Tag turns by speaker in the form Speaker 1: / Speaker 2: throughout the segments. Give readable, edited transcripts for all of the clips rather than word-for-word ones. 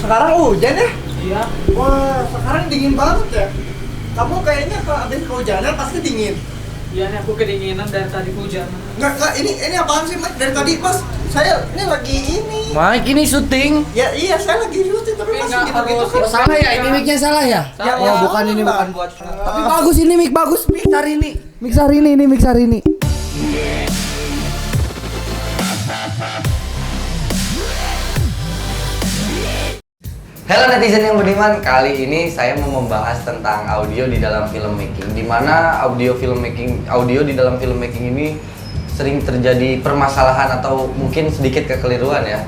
Speaker 1: Sekarang hujan ya?
Speaker 2: Iya.
Speaker 1: Wah, sekarang dingin banget ya. Kamu kayaknya kalau habis kehujanan pasti dingin.
Speaker 2: Iya nih aku kedinginan dari tadi hujan.
Speaker 1: Enggak, ini apaan sih, Mas? Dari tadi, Mas, saya ini lagi ini.
Speaker 3: Mike, ini syuting.
Speaker 1: Ya iya, saya lagi syuting, tapi Mas
Speaker 2: Enggak
Speaker 1: gitu-gitu
Speaker 2: harus.
Speaker 1: kan.
Speaker 3: Salah ya, ini mic-nya salah ya?
Speaker 2: Salah.
Speaker 3: Oh, bukan ini,
Speaker 1: Salah.
Speaker 3: bukan buat. Tapi bagus ini mic, bagus. Mic Sarini. Mic Sarini, ini mic Sarini. Halo netizen yang budiman, kali ini saya mau membahas tentang audio di dalam filmmaking. Di mana audio di dalam filmmaking ini sering terjadi permasalahan atau mungkin sedikit kekeliruan ya.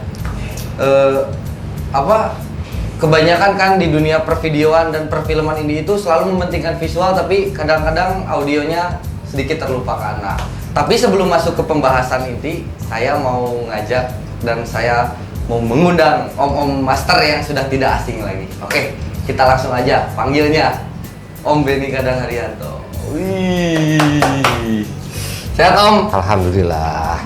Speaker 3: Kebanyakan kan di dunia pervideoan dan perfilman indie itu selalu mementingkan visual, tapi kadang-kadang audionya sedikit terlupakan. Nah, tapi sebelum masuk ke pembahasan inti, saya mau ngajak dan saya mau mengundang om-om master yang sudah tidak asing lagi. Oke, kita langsung aja panggilnya Om Benny Kadang Haryanto. Wih, sehat Om?
Speaker 4: Alhamdulillah.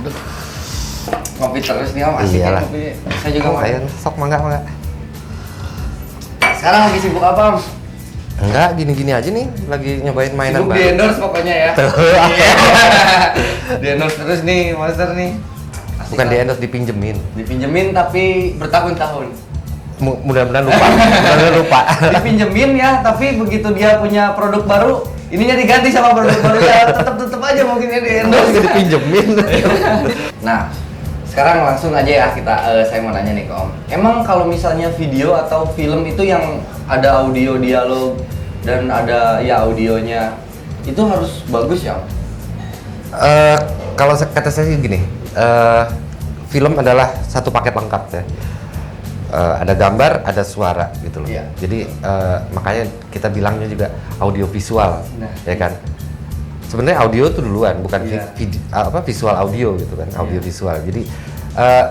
Speaker 3: Ngopi terus nih Om, asik ya
Speaker 4: Iyalah.
Speaker 3: ngopi. Saya juga mau.
Speaker 4: Ayo, sok mangga.
Speaker 3: Sekarang lagi sibuk apa Om?
Speaker 4: Enggak, gini-gini aja nih, lagi nyobain mainan
Speaker 3: Sibuk di
Speaker 4: baru.
Speaker 3: endorse pokoknya ya. Di endorse terus nih, master nih. Asik
Speaker 4: Bukan
Speaker 3: lah.
Speaker 4: di endorse, dipinjemin.
Speaker 3: Dipinjemin tapi bertahun-tahun.
Speaker 4: Mudah-mudahan lupa.
Speaker 3: Dipinjemin ya, tapi begitu dia punya produk baru, ininya diganti sama produk baru ya, tetap aja mungkin ya di endorse.
Speaker 4: Juga dipinjemin.
Speaker 3: Nah, sekarang langsung aja ya saya mau nanya nih ke Om. Emang kalau misalnya video atau film itu yang ada audio dialog dan ada ya audionya, itu harus bagus ya Om?
Speaker 4: Kalau kata saya sih gini, film adalah satu paket lengkap ya. Ada gambar, ada suara gitu loh.
Speaker 3: Iya.
Speaker 4: Jadi makanya kita bilangnya juga audio visual,
Speaker 3: Nah.
Speaker 4: ya kan. Sebenarnya audio itu duluan, bukan
Speaker 3: Iya.
Speaker 4: visual audio gitu kan, audio
Speaker 3: Iya.
Speaker 4: visual. Jadi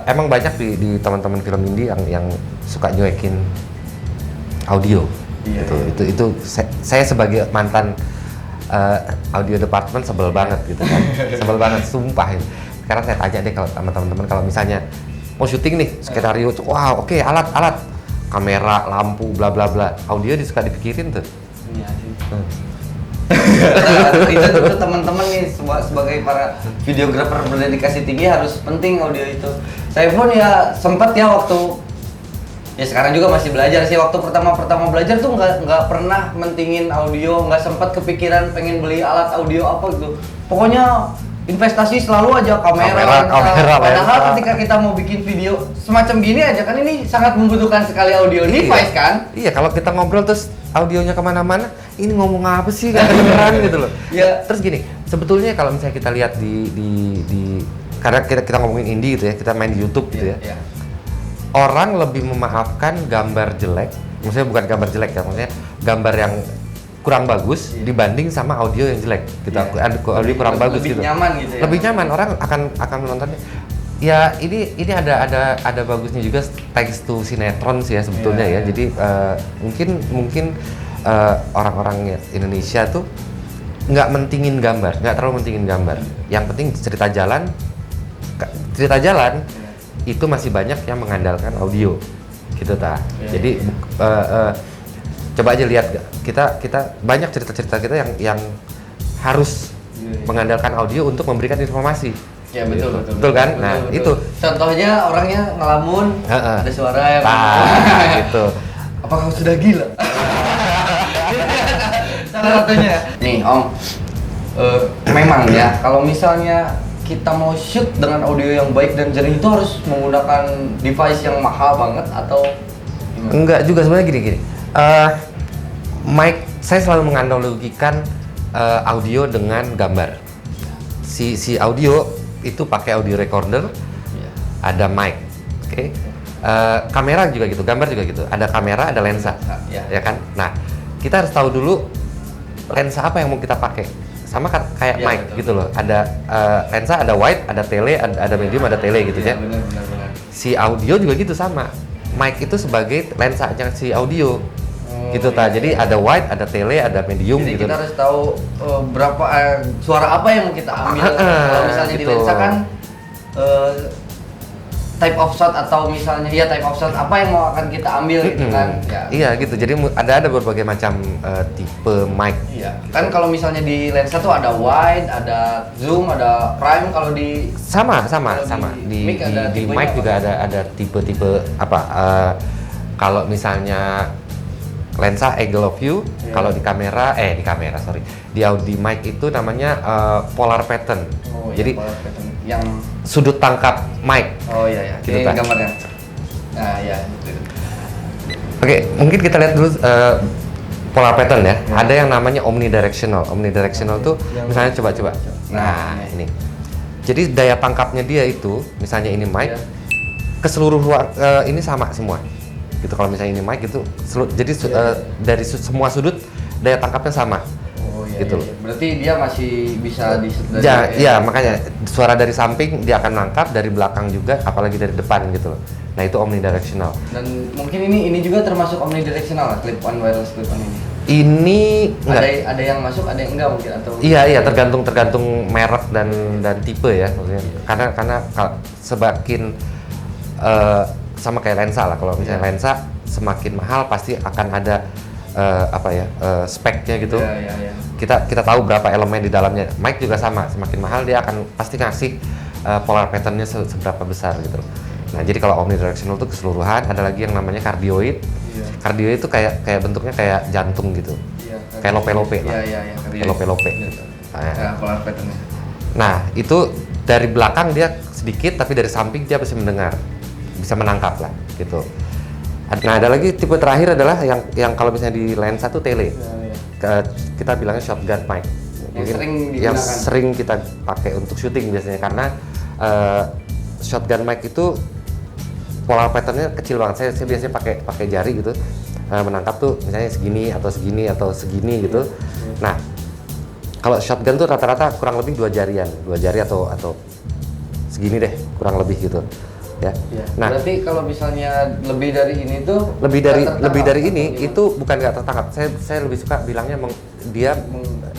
Speaker 4: emang banyak di teman-teman film indie yang suka nyuekin audio.
Speaker 3: Iya,
Speaker 4: gitu.
Speaker 3: iya.
Speaker 4: Itu saya sebagai mantan audio department sebel banget gitu kan, sebel banget, sumpah. Sekarang saya tanya deh kalau sama teman-teman, kalau misalnya mau syuting nih skenario, wah oke, alat kamera, lampu, bla bla bla, audio suka dipikirin tuh.
Speaker 3: Iya sih. Itu teman-teman nih sebagai para videografer berdedikasi tinggi harus penting audio itu. Saya pun ya sempat ya waktu ya sekarang juga masih belajar sih, waktu pertama belajar tuh nggak pernah mentingin audio, nggak sempat kepikiran pengen beli alat audio apa gitu. Pokoknya investasi selalu aja kamera.
Speaker 4: Kamera,
Speaker 3: Padahal
Speaker 4: lensa.
Speaker 3: ketika kita mau bikin video semacam gini aja kan ini sangat membutuhkan sekali audio device kan.
Speaker 4: Iya, kalau kita ngobrol terus audionya kemana-mana, ini ngomong apa sih, gak kedengeran gitu loh.
Speaker 3: Ya.
Speaker 4: Terus gini, sebetulnya kalau misalnya kita lihat di karena kita ngomongin indie gitu ya, kita main di YouTube gitu ya.
Speaker 3: Iya.
Speaker 4: Orang lebih memaafkan gambar jelek, maksudnya bukan gambar jelek ya, maksudnya gambar yang kurang bagus dibanding sama audio yang jelek. Audio kurang bagus
Speaker 3: lebih
Speaker 4: gitu.
Speaker 3: Nyaman gitu ya.
Speaker 4: Lebih nyaman, orang akan menontonnya. Ya ini ada bagusnya juga, thanks to sinetron sih ya sebetulnya ya. Jadi mungkin orang-orang Indonesia tuh nggak mentingin gambar, nggak terlalu mentingin gambar. Yang penting cerita jalan itu masih banyak yang mengandalkan audio gitu ta. Jadi coba aja lihat, kita banyak cerita-cerita kita yang harus mengandalkan audio untuk memberikan informasi.
Speaker 3: Ya betul
Speaker 4: Kan? Nah, itu
Speaker 3: contohnya orangnya ngelamun, ada suara yang
Speaker 4: gitu.
Speaker 3: apakah sudah gila? Salah satunya. Nih Om, memang ya kalau misalnya kita mau shoot dengan audio yang baik dan jernih itu harus menggunakan device yang mahal banget atau gimana?
Speaker 4: Enggak juga, sebenarnya gini. Mic, saya selalu menganalogikan audio dengan gambar. Si audio itu pakai audio recorder, ada mic, oke. Kamera juga gitu, gambar juga gitu. Ada kamera, ada lensa, ya kan. Nah, kita harus tahu dulu lensa apa yang mau kita pakai. Sama kan kayak mic
Speaker 3: betul.
Speaker 4: gitu loh. Ada lensa, ada wide, ada tele, ada medium, ada tele gitu ya.
Speaker 3: Benar.
Speaker 4: Si audio juga gitu sama. Mic itu sebagai lensanya si audio. Gitu ta. Jadi ada wide, ada tele, ada medium.
Speaker 3: Jadi
Speaker 4: gitu.
Speaker 3: kita harus tahu berapa suara apa yang mau kita ambil. Kalau misalnya di
Speaker 4: gitu.
Speaker 3: lensa kan type of shot atau misalnya ya type of shot apa yang mau akan kita ambil gitu kan. Ya.
Speaker 4: Iya gitu. Jadi ada berbagai macam tipe mic.
Speaker 3: Iya. Kan kalau misalnya di lensa tuh ada wide, ada zoom, ada prime. Kalau di
Speaker 4: Sama. Di
Speaker 3: mic ada
Speaker 4: di
Speaker 3: tipenya
Speaker 4: mic juga
Speaker 3: apa?
Speaker 4: ada tipe-tipe apa? Kalau misalnya lensa angle of view,
Speaker 3: Iya.
Speaker 4: kalau di kamera sorry, di Audi mic itu namanya polar pattern.
Speaker 3: Oh,
Speaker 4: Jadi
Speaker 3: iya, polar pattern. Yang
Speaker 4: sudut tangkap mic.
Speaker 3: oh iya.
Speaker 4: Gitu,
Speaker 3: Ini
Speaker 4: Pak.
Speaker 3: gambarnya. Nah, ya gitu.
Speaker 4: Oke, mungkin kita lihat dulu polar pattern ya. Ada yang namanya omnidirectional. Omnidirectional tuh
Speaker 3: Yang-
Speaker 4: misalnya coba. Nah, ini. Jadi daya tangkapnya dia itu, misalnya ini mic,
Speaker 3: Iya.
Speaker 4: ke seluruh ruang ini sama semua. Gitu kalau misalnya ini mic itu jadi dari semua sudut daya tangkapnya sama.
Speaker 3: Oh iya.
Speaker 4: Gitu.
Speaker 3: Iya. Berarti dia masih bisa di
Speaker 4: Ya, makanya suara dari samping dia akan nangkap, dari belakang juga, apalagi dari depan gitu loh. Nah, itu omnidirectional.
Speaker 3: Dan mungkin ini juga termasuk omnidirectional lah, clip on wireless clip on ini.
Speaker 4: Ini enggak.
Speaker 3: Ada yang masuk, ada yang enggak mungkin atau
Speaker 4: Iya, tergantung merek dan tipe ya maksudnya. Karena semakin sama kayak lensa lah. Kalau misalnya
Speaker 3: Iya.
Speaker 4: lensa semakin mahal pasti akan ada speknya gitu.
Speaker 3: Iya.
Speaker 4: Kita tahu berapa elemen di dalamnya. Mic juga sama, semakin mahal dia akan pasti ngasih polar patternnya seberapa besar gitu. Nah, jadi kalau omnidirectional itu keseluruhan, ada lagi yang namanya cardioid.
Speaker 3: Iya.
Speaker 4: Cardioid itu kayak bentuknya kayak jantung gitu.
Speaker 3: Iya.
Speaker 4: Kayak lope-lope lah.
Speaker 3: Iya.
Speaker 4: Kayak lope-lope.
Speaker 3: Gitu.
Speaker 4: Nah,
Speaker 3: Ya, polar patternnya.
Speaker 4: Nah, itu dari belakang dia sedikit, tapi dari samping dia bisa mendengar, bisa menangkap lah, gitu. Nah, ada lagi tipe terakhir adalah yang kalau misalnya di lensa tuh tele.
Speaker 3: Iya.
Speaker 4: Kita bilangnya shotgun mic.
Speaker 3: Yang sering
Speaker 4: yang
Speaker 3: digunakan.
Speaker 4: sering kita pakai untuk syuting biasanya karena shotgun mic itu polar patternnya kecil banget. Saya biasanya pakai jari gitu, menangkap tuh misalnya segini atau segini gitu. Nah, kalau shotgun tuh rata-rata kurang lebih 2 jari atau segini deh kurang lebih gitu ya.
Speaker 3: Iya.
Speaker 4: Nah,
Speaker 3: Berarti kalau misalnya lebih dari ini tuh
Speaker 4: lebih dari ini
Speaker 3: atau
Speaker 4: itu bukan nggak tertangkap. Saya lebih suka bilangnya dia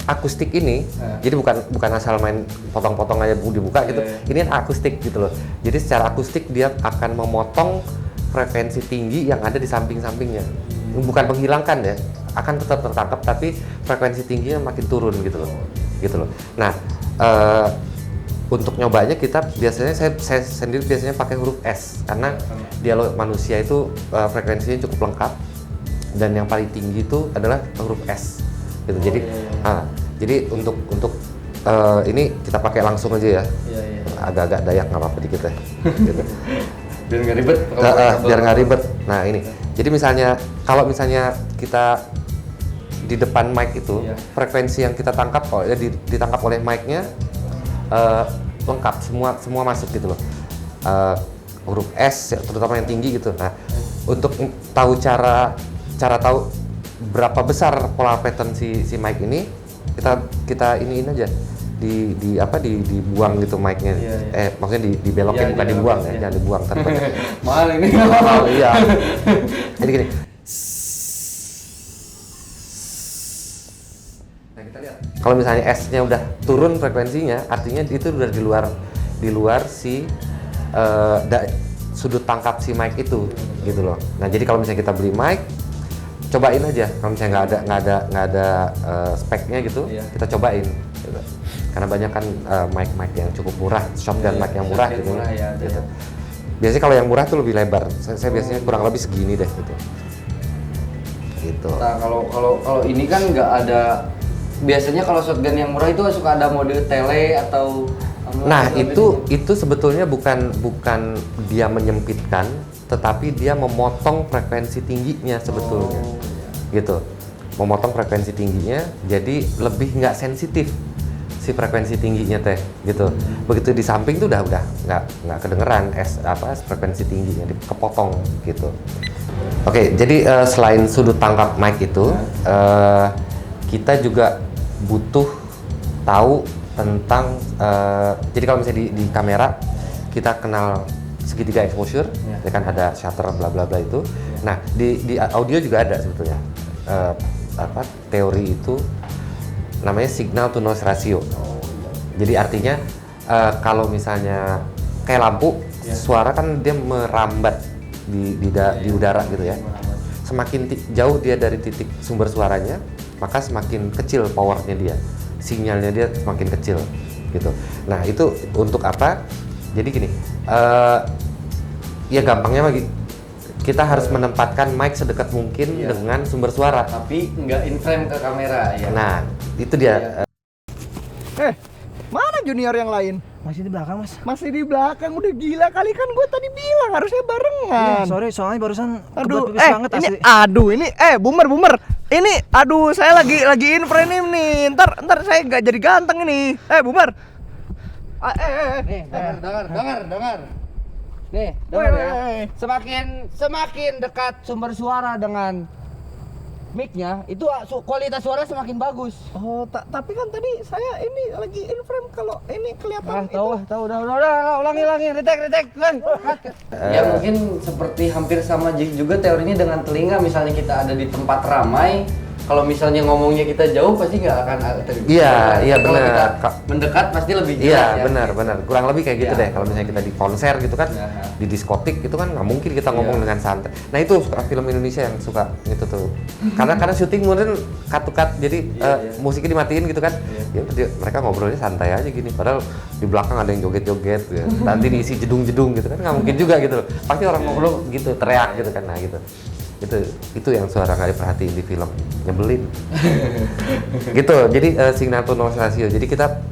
Speaker 4: akustik ini.
Speaker 3: Nah.
Speaker 4: Jadi bukan asal main potong-potong aja dibuka gitu.
Speaker 3: Iya.
Speaker 4: Ini akustik gitu loh. Jadi secara akustik dia akan memotong frekuensi tinggi yang ada di samping-sampingnya. Bukan menghilangkan ya, akan tetap tertangkap tapi frekuensi tingginya makin turun gitu loh. Gitu loh. Nah, untuk nyobanya kita biasanya saya sendiri biasanya pakai huruf S karena dialog manusia itu frekuensinya cukup lengkap dan yang paling tinggi itu adalah huruf S gitu. Jadi jadi untuk ini kita pakai langsung aja ya.
Speaker 3: Iya.
Speaker 4: Agak-agak Dayak nggak apa-apa dikit ya. Gitu.
Speaker 3: Biar nggak ribet.
Speaker 4: Biar nggak ribet. Nah ini. Jadi kalau misalnya kita di depan mic itu
Speaker 3: Iya.
Speaker 4: frekuensi yang kita tangkap ditangkap oleh mic-nya lengkap semua masuk gitu loh. Huruf S terutama yang tinggi gitu. Nah, untuk tahu cara tahu berapa besar polar pattern si mic ini kita iniin aja dibuang gitu mic-nya.
Speaker 3: Iya.
Speaker 4: Maksudnya dibelokin
Speaker 3: Iya,
Speaker 4: bukan
Speaker 3: dibelokin,
Speaker 4: dibuang ya,
Speaker 3: iya.
Speaker 4: jangan dibuang tanpa.
Speaker 3: Mahal ini.
Speaker 4: Oh iya. Jadi gini. Nah, kita lihat. Kalau misalnya S-nya udah turun frekuensinya, artinya itu udah di luar si sudut tangkap si mic itu gitu loh. Nah, jadi kalau misalnya kita beli mic, cobain aja. Kalau misalnya nggak ada speknya gitu,
Speaker 3: Iya.
Speaker 4: kita cobain. Gitu. Karena banyak kan mic yang cukup murah, shotgun
Speaker 3: Iya,
Speaker 4: mic yang murah
Speaker 3: shotgun
Speaker 4: gitu.
Speaker 3: murah, ya, ada
Speaker 4: gitu.
Speaker 3: ya.
Speaker 4: Biasanya kalau yang murah tuh lebih lebar. Saya biasanya kurang lebih segini deh gitu. Gitu.
Speaker 3: Nah, kalau ini kan nggak ada. Biasanya kalau shotgun yang murah itu suka ada mode tele atau
Speaker 4: Nah, itu sebetulnya bukan dia menyempitkan, tetapi dia memotong frekuensi tingginya sebetulnya. Gitu. Memotong frekuensi tingginya jadi lebih nggak sensitif si frekuensi tingginya teh gitu. Begitu di samping tuh udah nggak kedengeran frekuensi tingginya kepotong gitu. Oke, jadi selain sudut tangkap mic itu kita juga butuh tahu tentang jadi kalau misalnya di kamera kita kenal segitiga exposure, ya kan ada shutter bla bla bla itu. Nah, di audio juga ada sebetulnya teori itu namanya signal to noise ratio. Jadi artinya kalau misalnya kayak lampu suara kan dia merambat di udara gitu ya. Semakin jauh dia dari titik sumber suaranya, maka semakin kecil powernya dia, sinyalnya dia semakin kecil gitu. Nah itu untuk apa? Jadi gini, ya gampangnya lagi kita harus menempatkan mic sedekat mungkin dengan sumber suara.
Speaker 3: Tapi nggak in frame ke kamera ya.
Speaker 4: Nah itu dia.
Speaker 1: Mana junior yang lain?
Speaker 2: Masih di belakang, Mas.
Speaker 1: Masih di belakang, udah gila kali kan gue tadi bilang harusnya barengan.
Speaker 2: Sorry, soalnya barusan
Speaker 1: Aduh,
Speaker 2: kebet banget
Speaker 1: ini
Speaker 2: asli.
Speaker 1: Boomer. Ini, aduh, saya lagi in frame nih. Ntar saya nggak jadi ganteng ini. Boomer.
Speaker 3: Nih, dengar. Nih,
Speaker 1: dengar ya.
Speaker 3: Semakin dekat sumber suara dengan mic-nya, itu kualitas suara semakin bagus.
Speaker 1: Oh, tapi kan tadi saya ini lagi in frame, kalau ini kelihatan
Speaker 3: Tahu, udah, ulangi, retake, kan. Ya mungkin seperti hampir sama juga teorinya dengan telinga, misalnya kita ada di tempat ramai, kalau misalnya ngomongnya kita jauh pasti nggak akan
Speaker 4: Iya,
Speaker 3: Kalau
Speaker 4: benar.
Speaker 3: kita mendekat pasti lebih jelas.
Speaker 4: Iya
Speaker 3: ya.
Speaker 4: benar. Kurang lebih kayak gitu
Speaker 3: Ya.
Speaker 4: deh. Kalau misalnya kita di konser gitu kan, di diskotik itu kan nggak mungkin kita ngomong dengan santai. Nah itu suka film Indonesia yang suka itu tuh. Karena syuting kemudian cut, jadi musiknya dimatiin gitu kan. Ya mereka ngobrolnya santai aja gini. Padahal di belakang ada yang joget-joget. Ya. Nanti diisi jedung-jedung gitu kan, nggak mungkin juga gitu. Pasti orang ngobrol gitu, teriak gitu kan. Nah gitu. Itu yang suara nggak diperhatiin di film, nyebelin. Gitu. Jadi signal to noise ratio. Jadi kita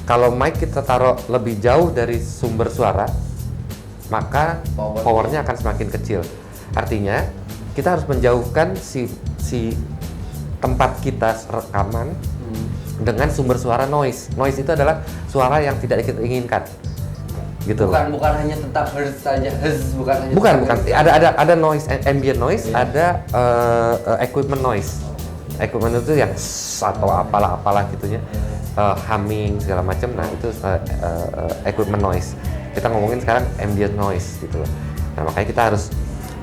Speaker 4: kalau mic kita taruh lebih jauh dari sumber suara, maka powernya akan semakin kecil. Artinya kita harus menjauhkan si tempat kita rekaman dengan sumber suara noise. Noise itu adalah suara yang tidak kita inginkan. Gitu.
Speaker 3: Bukan hanya tentang hertz saja, bukan.
Speaker 4: Ada noise, ambient noise, ada equipment noise. Equipment itu yang atau apalah gitunya, humming segala macam. Nah itu equipment noise. Kita ngomongin sekarang ambient noise gitu loh. Nah makanya kita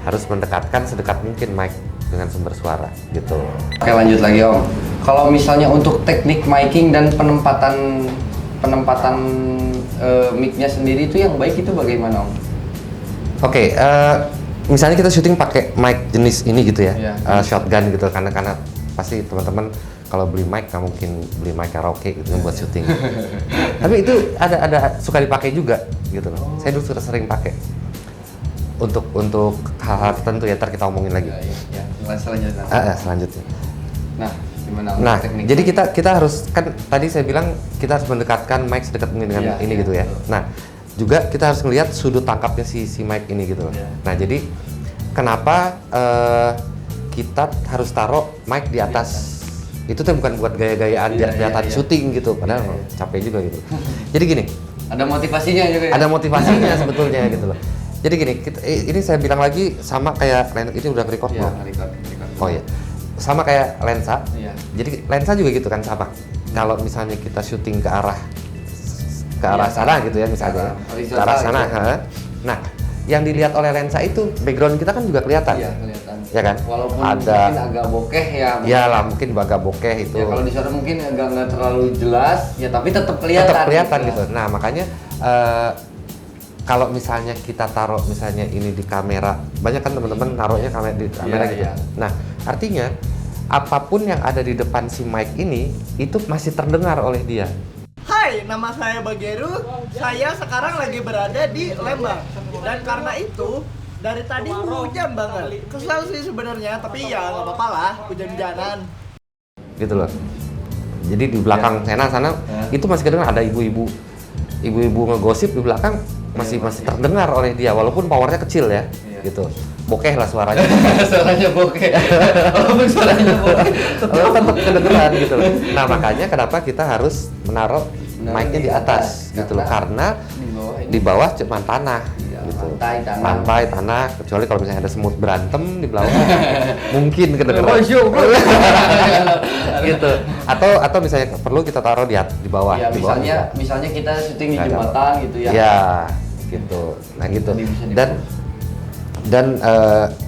Speaker 4: harus mendekatkan sedekat mungkin mic dengan sumber suara gitu.
Speaker 3: Oke, lanjut lagi Om. Kalau misalnya untuk teknik miking dan penempatan mic-nya sendiri itu yang baik itu bagaimana Om?
Speaker 4: Oke, misalnya kita syuting pakai mic jenis ini gitu ya,
Speaker 3: Iya.
Speaker 4: Shotgun gitu, karena pasti teman-teman kalau beli mic nggak mungkin beli mic karaoke gitu buat syuting. Tapi itu ada suka dipakai juga gitu loh. Saya dulu sudah sering pakai untuk hal-hal tertentu ya, ntar kita omongin lagi.
Speaker 3: Ya. Selanjutnya.
Speaker 4: Selanjutnya.
Speaker 3: Nah, gimana Om?
Speaker 4: Nah,
Speaker 3: teknik?
Speaker 4: jadi kita harus, kan tadi saya bilang kita harus mendekatkan mic sedekat mungkin dengan ini gitu ya.
Speaker 3: Betul.
Speaker 4: Nah, juga kita harus melihat sudut tangkapnya si mic ini gitu loh.
Speaker 3: Iya.
Speaker 4: Nah, jadi kenapa kita harus taruh mic di atas? Itu tuh bukan buat gaya-gayaan kelihatan syuting gitu, padahal capek juga gitu. Jadi gini,
Speaker 3: Ada motivasinya juga ya?
Speaker 4: ada motivasinya sebetulnya gitu loh. Jadi gini, ini saya bilang lagi sama kayak ini udah record
Speaker 3: Iya,
Speaker 4: belum?
Speaker 3: record.
Speaker 4: Oh iya, sama kayak lensa.
Speaker 3: Iya.
Speaker 4: Jadi lensa juga gitu kan sama. Kalau misalnya kita syuting ke arah
Speaker 3: Iya,
Speaker 4: sana gitu ya misalnya, ke arah sana.
Speaker 3: gitu.
Speaker 4: Nah, yang dilihat oleh lensa itu background kita kan juga kelihatan.
Speaker 3: Iya, kelihatan.
Speaker 4: Ya kan?
Speaker 3: Walaupun
Speaker 4: Ada.
Speaker 3: mungkin agak bokeh ya.
Speaker 4: Ya lah, mungkin agak bokeh itu.
Speaker 3: Ya kalau di sana mungkin agak nggak terlalu jelas, ya tapi tetap kelihatan.
Speaker 4: Tetap kelihatan gitu. Nah, makanya kalau misalnya kita taruh misalnya ini di kamera, banyak kan teman-teman naruhnya di kamera
Speaker 3: Iya,
Speaker 4: gitu.
Speaker 3: iya.
Speaker 4: Nah, artinya apapun yang ada di depan si mic ini itu masih terdengar oleh dia.
Speaker 1: Hai, nama saya Bageru. Saya sekarang lagi berada di Lembang. Dan karena itu, dari tadi hujan banget. Kesel sih sebenarnya, tapi ya nggak apa-apa lah, hujan-hujanan.
Speaker 4: Gitu loh. Jadi di belakang sana itu masih kedengar ada ibu-ibu ngegosip di belakang masih terdengar oleh dia walaupun powernya kecil ya. Gitu. Bokeh lah suaranya.
Speaker 3: Suaranya bokeh. Walaupun suaranya bokeh.
Speaker 4: Tetap kedengeran gitu loh. Nah, makanya kenapa kita harus menaruh mic-nya di atas gitu loh, karena di bawah cuma tanah gitu. Pantai, tanah, kecuali kalau misalnya ada semut berantem di bawah mungkin kedengeran. Gitu. Atau misalnya perlu kita taruh di bawah.
Speaker 3: Ya,
Speaker 4: di bawah
Speaker 3: misalnya kita syuting di
Speaker 4: Nggak ada
Speaker 3: jembatan gitu ya.
Speaker 4: Ya, gitu. Nah, gitu. Dan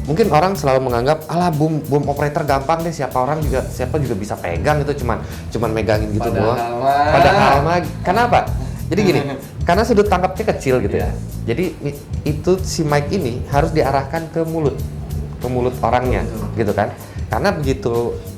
Speaker 4: mungkin orang selalu menganggap alah boom operator gampang deh, siapa juga bisa pegang itu cuman megangin gitu doang. Padahal mah kenapa? Jadi gini, karena sudut tangkapnya kecil gitu ya. Jadi itu si mic ini harus diarahkan ke mulut orangnya gitu kan. Karena begitu